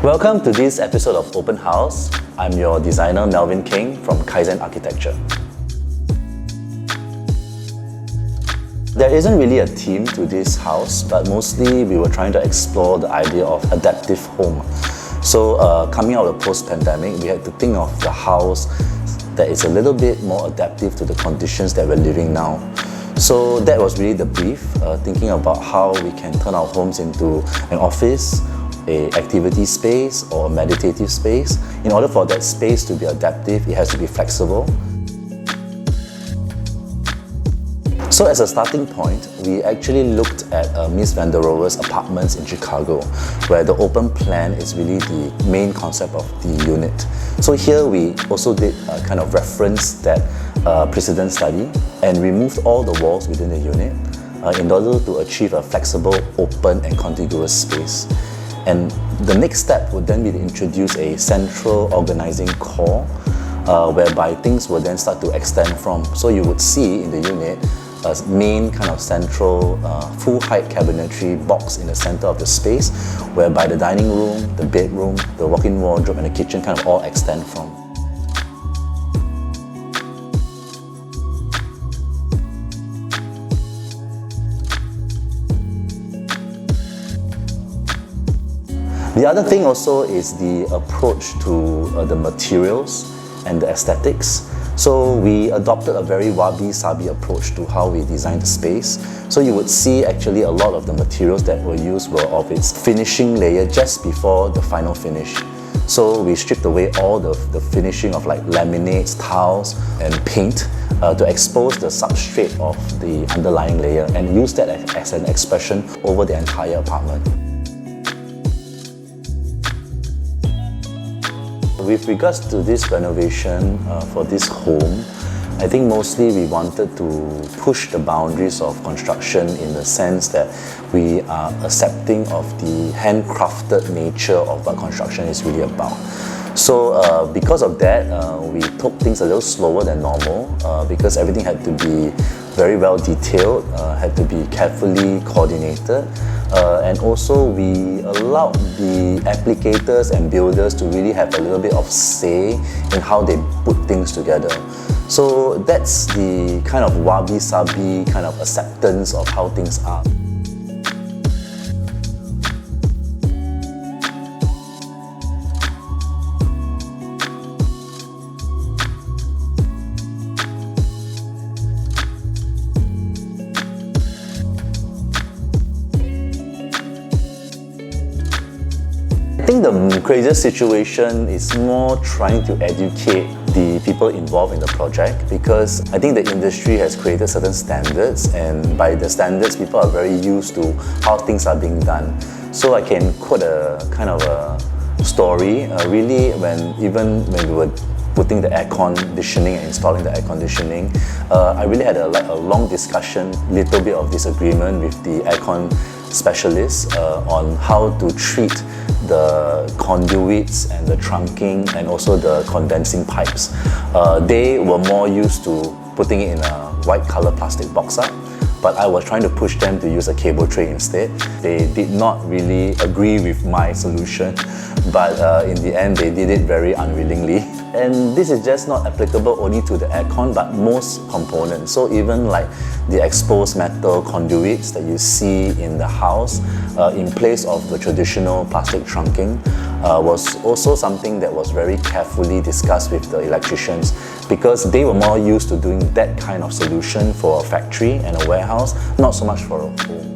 Welcome to this episode of Open House. I'm your designer Melvin Keng from Kaizen Architecture. There isn't really a theme to this house, but mostly we were trying to explore the idea of adaptive home. So coming out of the post-pandemic, we had to think of the house that is a little bit more adaptive to the conditions that we're living now. So that was really the brief, thinking about how we can turn our homes into an office, an activity space or a meditative space. In order for that space to be adaptive, it has to be flexible. So as a starting point, we actually looked at Ms. van der Rohe's apartments in Chicago, where the open plan is really the main concept of the unit. So here we also did kind of reference that precedent study and removed all the walls within the unit in order to achieve a flexible, open and contiguous space. And the next step would then be to introduce a central organizing core whereby things will then start to extend from. So you would see in the unit a main kind of central full height cabinetry box in the center of the space, whereby the dining room, the bedroom, the walk-in wardrobe and the kitchen kind of all extend from. The other thing also is the approach to the materials and the aesthetics. So we adopted a very Wabi Sabi approach to how we designed the space. So you would see actually a lot of the materials that were used were of its finishing layer just before the final finish. So we stripped away all the finishing of like laminates, tiles and paint to expose the substrate of the underlying layer and use that as an expression over the entire apartment. With regards to this renovation for this home, I think mostly we wanted to push the boundaries of construction in the sense that we are accepting of the handcrafted nature of what construction is really about. So because of that, we took things a little slower than normal because everything had to be very well detailed, had to be carefully coordinated. And also we allowed the applicators and builders to really have a little bit of say in how they put things together. So that's the kind of Wabi Sabi kind of acceptance of how things are. I think the craziest situation is more trying to educate the people involved in the project, because I think the industry has created certain standards, and by the standards people are very used to how things are being done. So I can quote a kind of a story, really when we were putting the air conditioning and installing the air conditioning, I really had a long discussion, little bit of disagreement with the aircon specialists on how to treat the conduits and the trunking and also the condensing pipes. They were more used to putting it in a white color plastic box up, but I was trying to push them to use a cable tray instead. They did not really agree with my solution, but in the end they did it very unwillingly. And this is just not applicable only to the aircon, but most components. So even like the exposed metal conduits that you see in the house, in place of the traditional plastic trunking, was also something that was very carefully discussed with the electricians, because they were more used to doing that kind of solution for a factory and a warehouse, not so much for a home.